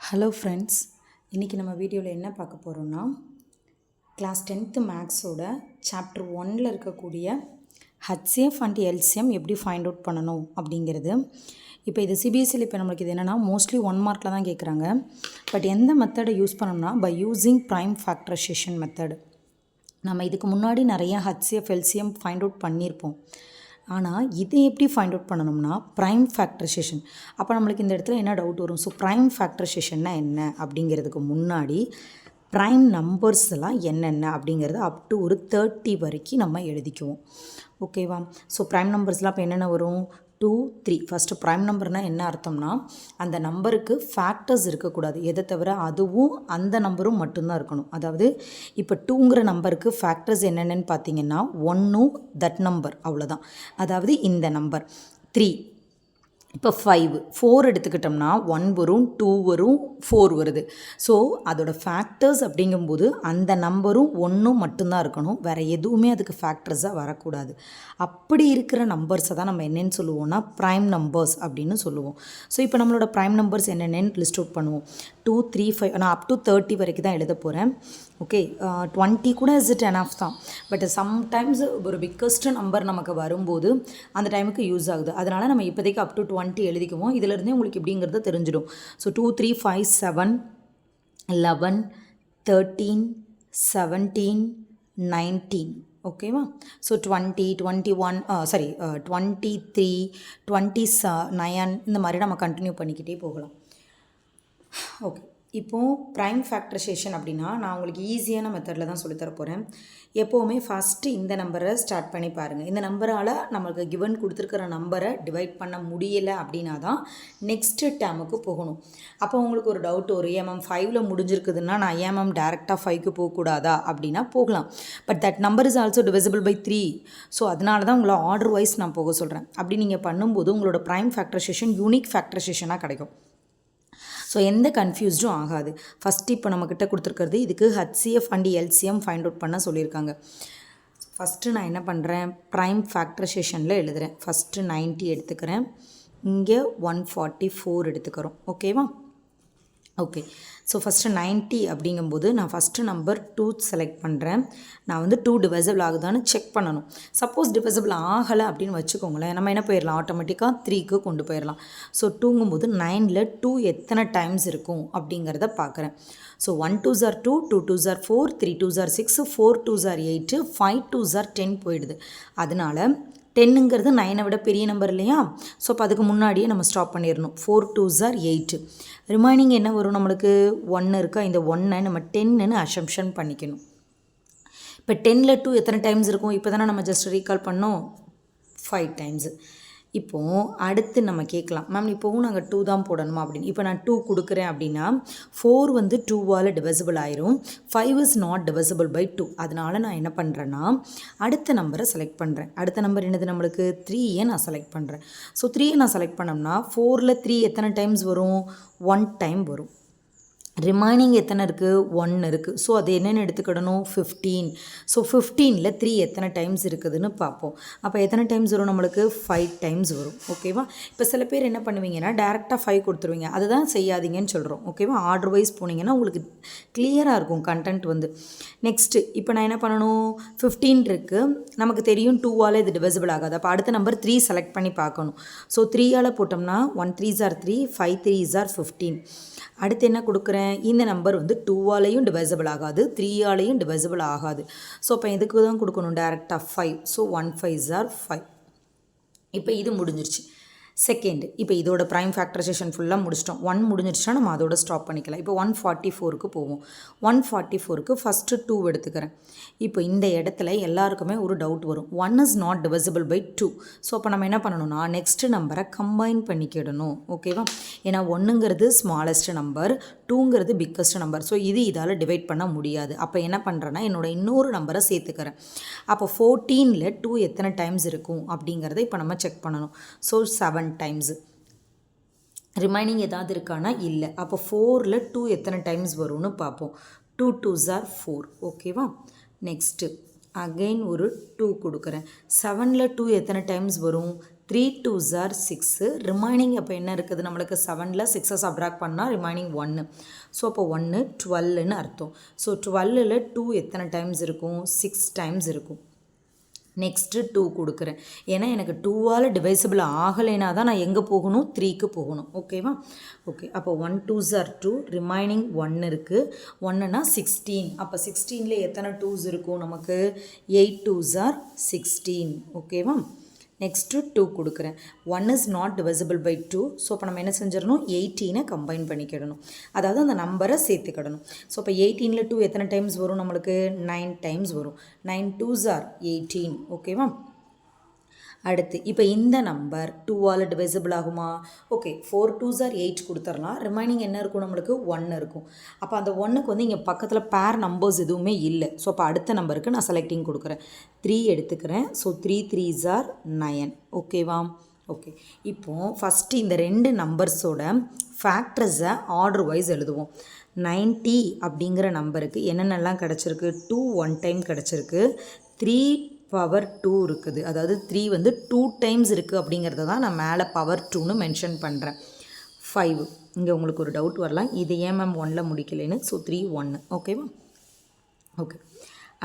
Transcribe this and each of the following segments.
Hello friends, இன்றைக்கி நம்ம வீடியோவில் என்ன பார்க்க போகிறோன்னா கிளாஸ் 10th மேக்ஸோட சாப்டர் 1ல் இருக்கக்கூடிய ஹச்சிஎஃப் அண்ட் எல்சிஎம் எப்படி ஃபைண்ட் அவுட் பண்ணணும் அப்படிங்கிறது. இப்போ இது சிபிஎஸ்சியில் இப்போ நம்மளுக்கு இது என்னென்னா மோஸ்ட்லி 1 மார்க்கில் தான் கேட்குறாங்க. பட் எந்த மெத்தடை யூஸ் பண்ணோம்னா by using prime factorization method. நம்ம இதுக்கு முன்னாடி நிறைய ஹச்சிஎஃப் எல்சிஎம் ஃபைண்ட் அவுட் பண்ணியிருப்போம். ஆனால் இதை எப்படி ஃபைண்ட் அவுட் பண்ணணும்னா ப்ரைம் ஃபேக்டரைசேஷன். அப்போ நம்மளுக்கு இந்த இடத்துல என்ன டவுட் வரும்? ஸோ ப்ரைம் ஃபேக்டரைசேஷன்னா என்ன அப்படிங்கிறதுக்கு முன்னாடி ப்ரைம் நம்பர்ஸ் எல்லாம் என்னென்ன அப்படிங்கிறது அப் டு ஒரு 30 வரைக்கும் நம்ம எழுதிக்குவோம். ஓகேவா? ஸோ ப்ரைம் நம்பர்ஸ்லாம் இப்போ என்னென்ன வரும்? 2, 3. ஃபஸ்ட்டு ப்ரைம் நம்பர்னால் என்ன அர்த்தம்னா அந்த நம்பருக்கு ஃபேக்டர்ஸ் இருக்கக்கூடாது. எதை தவிர அதுவும் அந்த நம்பரும் மட்டும்தான் இருக்கணும். அதாவது இப்போ 2ங்கிற நம்பருக்கு ஃபேக்டர்ஸ் என்னென்னு பார்த்தீங்கன்னா 1 தட் நம்பர், அவ்வளோதான். அதாவது இந்த நம்பர் 3. இப்போ 5, 4 எடுத்துக்கிட்டோம்னா 1 வரும், 2 வரும், 4 வருது. ஸோ அதோட ஃபேக்டர்ஸ் அப்படிங்கும்போது அந்த நம்பரும் 1 மட்டும்தான் இருக்கணும். வேறு எதுவுமே அதுக்கு ஃபேக்டர்ஸாக வரக்கூடாது. அப்படி இருக்கிற நம்பர்ஸை தான் நம்ம என்னென்னு சொல்லுவோம்னா ப்ரைம் நம்பர்ஸ் அப்படின்னு சொல்லுவோம். ஸோ இப்போ நம்மளோட ப்ரைம் நம்பர்ஸ் என்னென்னு லிஸ்ட் அவுட் பண்ணுவோம். 2, 3, 5. நான் அப் டு 30 வரைக்கும் தான் எழுத போகிறேன். ஓகே, 20 கூட இஸ் இட் எனாஃப் தான். பட் சம்டைம்ஸ் ஒரு பிக்கஸ்ட் நம்பர் நமக்கு வரும்போது அந்த டைமுக்கு யூஸ் ஆகுது. அதனால் நம்ம இப்போதைக்கு அப் டு 20 எழுதிக்குவோம். இதிலிருந்தே உங்களுக்கு எப்படிங்கிறது தெரிஞ்சிடும். ஸோ 2, 3, 5, 7, 11, 13, 17, 19. ஓகேவா? ஸோ 20, 21, 23, 29 இந்த மாதிரி நம்ம கண்டினியூ பண்ணிக்கிட்டே போகலாம். ஓகே, இப்போது ப்ரைம் ஃபேக்டரைசேஷன் அப்படின்னா நான் உங்களுக்கு ஈஸியான மெத்தடில் தான் சொல்லித்தர போகிறேன். எப்போவுமே ஃபஸ்ட்டு இந்த நம்பரை ஸ்டார்ட் பண்ணி பாருங்கள். இந்த நம்பரால் நம்மளுக்கு கிவன் கொடுத்துருக்கிற நம்பரை டிவைட் பண்ண முடியலை அப்படின்னா தான் நெக்ஸ்ட்டு டேமுக்கு போகணும். அப்போ உங்களுக்கு ஒரு டவுட் வரும், ஏமம் 5ல் முடிஞ்சிருக்குதுன்னா நான் ஏமம் டேரெக்டாக 5க்கு போகக்கூடாதா அப்படின்னா போகலாம். But that number is also divisible by 3. So அதனால தான் உங்களை ஆர்டர் வைஸ் நான் போக சொல்கிறேன். அப்படி நீங்கள் பண்ணும்போது உங்களோட ப்ரைம் ஃபேக்டரைசேஷன் யூனிக் ஃபேக்டரைசேஷனாக கிடைக்கும். ஸோ எந்த கன்ஃபியூஸ்டும் ஆகாது. ஃபஸ்ட்டு இப்போ நம்மக்கிட்ட கொடுத்துருக்கிறது இதுக்கு HCF and LCM find out பண்ண சொல்லியிருக்காங்க. ஃபஸ்ட்டு நான் என்ன பண்ணுறேன், ப்ரைம் ஃபேக்டரைசேஷனில் எழுதுகிறேன். ஃபஸ்ட்டு 90 எடுத்துக்கிறேன், இங்கே 144 எடுத்துக்கிறோம். ஓகேவா? ஓகே, ஸோ ஃபஸ்ட்டு 90 அப்படிங்கும்போது நான் ஃபஸ்ட்டு நம்பர் 2 செலக்ட் பண்ணுறேன். நான் வந்து 2 டிவைசபிள் ஆகுதான்னு செக் பண்ணணும். சப்போஸ் டிவைசபிள் ஆகலை அப்படின்னு வச்சுக்கோங்களேன், நம்ம என்ன போயிடலாம், ஆட்டோமேட்டிக்காக 3க்கு கொண்டு போயிடலாம். ஸோ 2ங்கும்போது 9ல் 2 எத்தனை டைம்ஸ் இருக்கும் அப்படிங்கிறத பார்க்குறேன். So 1 2s are 2, 2 2s are 4, 3 2s are 6, 4 2s are 8, 5 2s are 10 போயிடுது. அதனால் 10ங்கிறது 9ஐ விட பெரிய நம்பர் இல்லையா? ஸோ அப்போ அதுக்கு முன்னாடியே நம்ம ஸ்டாப் பண்ணிடணும். 4 2s are 8. ரிமைனிங் என்ன வரும் நம்மளுக்கு? 1 இருக்கா? இந்த 1ஐ நம்ம 10ன்னு அசம்ஷன் பண்ணிக்கணும். இப்போ 10ல் 2 எத்தனை டைம்ஸ் இருக்கும்? இப்போ தானே நம்ம ஜஸ்ட் ரீகால் பண்ணோம், 5 டைம்ஸு. இப்போது அடுத்து நம்ம கேட்கலாம், மேம் இப்போவும் நாங்கள் 2 தான் போடணுமா அப்படின்னு. இப்போ நான் 2 கொடுக்குறேன் அப்படின்னா 4 வந்து 2வால் டிவிசிபிள் ஆயிரும். 5 இஸ் நாட் டிவிசிபிள் பை 2. அதனால் நான் என்ன பண்ணுறேன்னா அடுத்த நம்பரை செலக்ட் பண்ணுறேன். அடுத்த நம்பர் என்னது நம்மளுக்கு? 3ஐ நான் செலக்ட் பண்ணுறேன். ஸோ 3ஐ நான் செலக்ட் பண்ணோம்னா 4ல் 3 எத்தனை டைம்ஸ் வரும்? 1 டைம் வரும். ரிமைனிங் எத்தனை இருக்குது? 1 இருக்குது. ஸோ அது என்னென்னு எடுத்துக்கிடணும்? 15. ஸோ 15ல் 3 எத்தனை டைம்ஸ் இருக்குதுன்னு பார்ப்போம். அப்போ எத்தனை டைம்ஸ் வரும் நம்மளுக்கு? 5 டைம்ஸ் வரும். ஓகேவா? இப்போ சில பேர் என்ன பண்ணுவீங்கன்னா டேரெக்டாக 5 கொடுத்துருவீங்க. அதுதான் செய்யாதீங்கன்னு சொல்கிறோம். ஓகேவா? ஆர்டர் வைஸ் போனீங்கன்னா உங்களுக்கு கிளியராக இருக்கும் கண்டென்ட் வந்து. நெக்ஸ்ட்டு இப்போ நான் என்ன பண்ணணும், 15 இருக்குது, நமக்கு தெரியும் 2வால் இது டிவிசிபிள் ஆகாது. அப்போ அடுத்த நம்பர் 3 செலக்ட் பண்ணி பார்க்கணும். ஸோ 3ஆல் போட்டோம்னா 1 3s are 3, 5 3s are 15. அடுத்து என்ன கொடுக்குறேன், இந்த நம்பர் வந்து 2வாலையும் டிவைசபிள் ஆகாது, 3ஆலையும் டிவைசபிள் ஆகாது. ஸோ அப்போ எதுக்கு தான் கொடுக்கணும்? டேரெக்டாக 5. So 1 5s are 5. இப்போ இது முடிஞ்சிருச்சு. செகண்டு, இப்போ இதோட ப்ரைம் ஃபேக்டரைசேஷன் ஃபுல்லாக முடிச்சிட்டோம். 1 முடிஞ்சிருச்சுன்னா நம்ம அதோட ஸ்டாப் பண்ணிக்கலாம். இப்போ 144க்கு போவோம். 144க்கு ஃபஸ்ட்டு 2 எடுத்துக்கிறேன். இப்போ இந்த இடத்துல எல்லாருக்குமே ஒரு டவுட் வரும், 1 is not divisible by 2. So அப்போ நம்ம என்ன பண்ணணும்னா நெக்ஸ்ட்டு நம்பரை கம்பைன் பண்ணிக்கிடணும். ஓகேவா? ஏன்னா 1ங்கிறது ஸ்மாலஸ்ட் நம்பர், 2ங்கிறது பிக்கஸ்ட் நம்பர். ஸோ இது இதால் டிவைட் பண்ண முடியாது. அப்போ என்ன பண்ணுறேன்னா என்னோட இன்னொரு நம்பரை சேர்த்துக்கிறேன். அப்போ 14ல் 2 எத்தனை டைம்ஸ் இருக்கும் அப்படிங்கிறத இப்போ நம்ம செக் பண்ணணும். So 7 times. ரிமைனிங் ஏதாவது இருக்கானா? இல்லை. அப்போ 4ல் 2 எத்தனை டைம்ஸ் வரும்னு பார்ப்போம். 2 2s are 4. ஓகேவா? நெக்ஸ்ட்டு அகெயின் ஒரு 2 கொடுக்குறேன். 7ல் 2 எத்தனை டைம்ஸ் வரும்? 3 2s are 6. ரிமைனிங் அப்போ என்ன இருக்குது நம்மளுக்கு 7ல் 6 சப்ராக்ட் பண்ணால் ரிமைனிங் 1. ஸோ அப்போ 1 12ன்னு அர்த்தம். ஸோ 12ல் 2 எத்தனை டைம்ஸ் இருக்கும்? 6 டைம்ஸ் இருக்கும். நெக்ஸ்ட்டு 2 கொடுக்குறேன். ஏன்னா எனக்கு 2ஆல் டிவைசிபிள் ஆகலைனா தான் நான் எங்கே போகணும்? 3க்கு போகணும். ஓகேவா? ஓகே, அப்போ 1 2s are 2, ரிமைனிங் 1 இருக்குது. 1னா 16. அப்போ 16ல் எத்தனை 2s இருக்கும் நமக்கு? 8 2s are 16. ஓகேவா? நெக்ஸ்ட்டு 2 கொடுக்குறேன். 1 is not divisible by 2. So அப்போ நம்ம என்ன செஞ்சிடணும்? 18 கம்பைன் பண்ணிக்கிடணும். அதாவது அந்த நம்பரை சேர்த்துக்கிடணும். ஸோ அப்போ 18ல் 2 எத்தனை டைம்ஸ் வரும் நம்மளுக்கு? 9 டைம்ஸ் வரும். 9 2s are 18. ஓகேவா? அடுத்து இப்போ இந்த நம்பர் 2ஆல் டிவைசிபிள் ஆகுமா? ஓகே, 4 2s are 8 கொடுத்துடலாம். ரிமைனிங் என்ன இருக்கும் நம்மளுக்கு? 1 இருக்கும். அப்போ அந்த 1க்கு வந்து இங்கே பக்கத்தில் பேர் நம்பர்ஸ் எதுவுமே இல்லை. ஸோ அப்போ அடுத்த நம்பருக்கு நான் செலக்டிங் கொடுக்குறேன். 3 எடுத்துக்கிறேன். So 3 3s are 9. ஓகேவா? ஓகே, இப்போது ஃபஸ்ட்டு இந்த ரெண்டு நம்பர்ஸோட ஃபேக்டர்ஸை ஆர்டர் வைஸ் எழுதுவோம். 90 அப்படிங்கிற நம்பருக்கு என்னென்னலாம் கிடச்சிருக்கு? 2 1 டைம் கிடச்சிருக்கு. 3 பவர் 2 இருக்குது. அதாவது 3 வந்து 2 டைம்ஸ் இருக்குது அப்படிங்கிறத தான் நான் மேலே பவர் 2ன்னு மென்ஷன் பண்ணுறேன். 5 இங்கே உங்களுக்கு ஒரு டவுட் வரலாம், இது ஏன் மேம் 1ல் முடிக்கலைன்னு. ஸோ 3 1. ஓகேவா? ஓகே,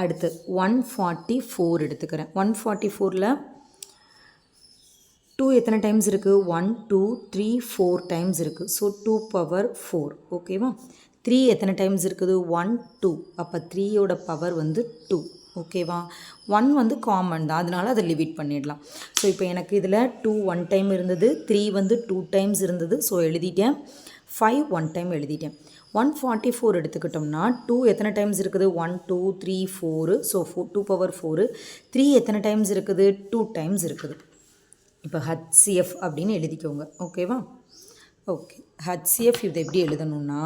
அடுத்து 144 எடுத்துக்கிறேன். 144ல் 2 எத்தனை டைம்ஸ் இருக்குது? 1 2 3 4 டைம்ஸ் இருக்குது. So 2 power 4. ஓகேவா? 3 எத்தனை டைம்ஸ் இருக்குது? 1 2. அப்போ 3யோட பவர் வந்து 2. ஓகேவா? 1 வந்து காமன் தான், அதனால அதை லிமிட் பண்ணிடலாம். ஸோ இப்போ எனக்கு இதில் 2 1 டைம் இருந்தது, 3 வந்து 2 டைம்ஸ் இருந்தது. ஸோ எழுதிட்டேன். 5 1 டைம் எழுதிட்டேன். 144 எடுத்துக்கிட்டோம்னா 2 எத்தனை டைம்ஸ் இருக்குது? 1 2 3 4. So 2 power 4. 3 எத்தனை டைம்ஸ் இருக்குது? 2 டைம்ஸ் இருக்குது. இப்போ HCF அப்படின்னு எழுதிக்கோங்க. ஓகேவா? ஓகே, HCF இதை எப்படி எழுதணும்னா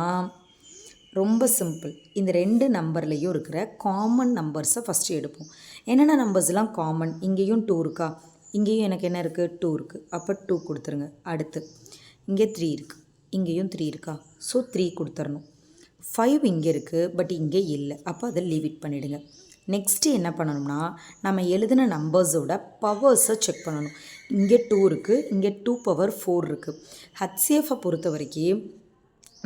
ரொம்ப சிம்பிள். இந்த ரெண்டு நம்பர்லேயும் இருக்கிற காமன் நம்பர்ஸை ஃபஸ்ட்டு எடுப்போம். என்னென்ன நம்பர்ஸ்லாம் காமன்? இங்கேயும் 2 இருக்கா? இங்கேயும் எனக்கு என்ன இருக்குது? 2 இருக்குது. அப்போ 2 கொடுத்துருங்க. அடுத்து இங்கே 3 இருக்குது, இங்கேயும் 3 இருக்கா? ஸோ 3 கொடுத்துடணும். 5 இங்கே இருக்குது, பட் இங்கே இல்லை. அப்போ அதை லீவிட் பண்ணிவிடுங்க. நெக்ஸ்ட்டு என்ன பண்ணணும்னா நம்ம எழுதின நம்பர்ஸோட பவர்ஸை செக் பண்ணணும். இங்கே 2 இருக்குது, இங்கே 2 பவர் 4 இருக்குது. HCFை பொறுத்த வரைக்கும்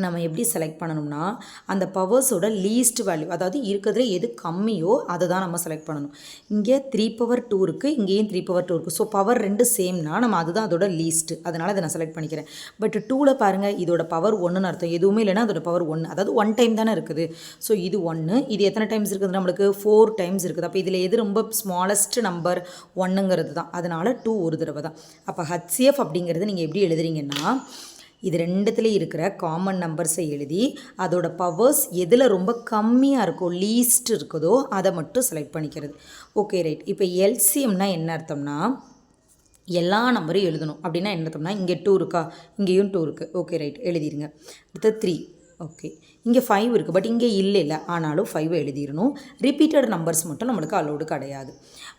நம்ம எப்படி செலக்ட் பண்ணணும்னா அந்த பவர்ஸோட லீஸ்ட் வேல்யூ, அதாவது இருக்கிறதுல எது கம்மியோ அதை தான் நம்ம செலக்ட் பண்ணணும். இங்கே 3 பவர் 2 இருக்குது, இங்கேயும் 3 பவர் 2 இருக்குது. ஸோ பவர் 2 சேம்னா நம்ம அதுதான் அதோட லீஸ்ட்டு, அதனால் அதை நான் செலக்ட் பண்ணிக்கிறேன். பட் 2ல் பாருங்கள், இதோட பவர் 1ன்னு அர்த்தம். எதுவுமே இல்லைன்னா அதோட பவர் 1, அதாவது 1 டைம் தானே இருக்குது. ஸோ இது 1, இது எத்தனை டைம்ஸ் இருக்குது? நம்மளுக்கு 4 டைம்ஸ் இருக்குது. அப்போ இதில் எது ரொம்ப ஸ்மாலஸ்ட் நம்பர்? 1ங்கிறது தான். அதனால் 2 ஒரு தடவை தான். அப்போ HCF அப்படிங்கிறது நீங்கள் எப்படி எழுதுறீங்கன்னா இது ரெண்டுத்துலேயும் இருக்கிற காமன் நம்பர்ஸை எழுதி அதோட பவர்ஸ் எதில் ரொம்ப கம்மியாக இருக்கோ, லீஸ்ட் இருக்குதோ அதை மட்டும் செலக்ட் பண்ணிக்கிறது. Okay right. இப்போ எல்சிஎம்னா என்ன அர்த்தம்னா எல்லா நம்பரையும் எழுதணும். அப்படின்னா என்ன அர்த்தம்னா இங்கே 2 இருக்கா? இங்கேயும் 2 இருக்குது. ஓகே ரைட், எழுதிடுங்க. அடுத்து 3. ஓகே, இங்கே 5 இருக்குது, பட் இங்கே இல்லை, ஆனாலும் 5 எழுதிடணும். ரிப்பீட்டட் நம்பர்ஸ் மட்டும் நம்மளுக்கு அலோடு கிடையாது.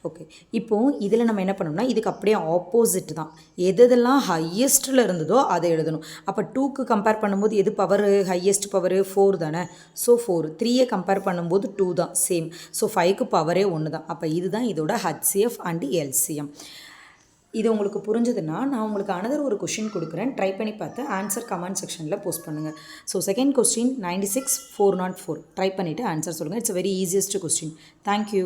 ஓகே, இப்போது இதில் நம்ம என்ன பண்ணோம்னா இதுக்கு அப்படியே ஆப்போசிட் தான். எதெல்லாம் ஹையஸ்ட்டில் இருந்ததோ அதை எழுதணும். அப்போ 2க்கு கம்பேர் பண்ணும்போது எது பவர் ஹையஸ்ட்? பவர் 4 தானே. ஸோ 4. 3யை கம்பேர் பண்ணும்போது 2 தான், சேம். ஸோ 5க்கு பவரே 1 தான். அப்போ இதுதான் இதோட HCF அண்ட் LCM. இது உங்களுக்கு புரிஞ்சதுன்னா நான் உங்களுக்கு அனதர் ஒரு கொஷின் கொடுக்குறேன், ட்ரை பண்ணி பார்த்து ஆன்சர் கமெண்ட் செக்ஷனில் போஸ்ட் பண்ணுங்கள். ஸோ செகண்ட் கொஸ்டின் 96 404 ட்ரை பண்ணிவிட்டு ஆன்சர் சொல்லுங்கள். It's very easiest question. Thank you.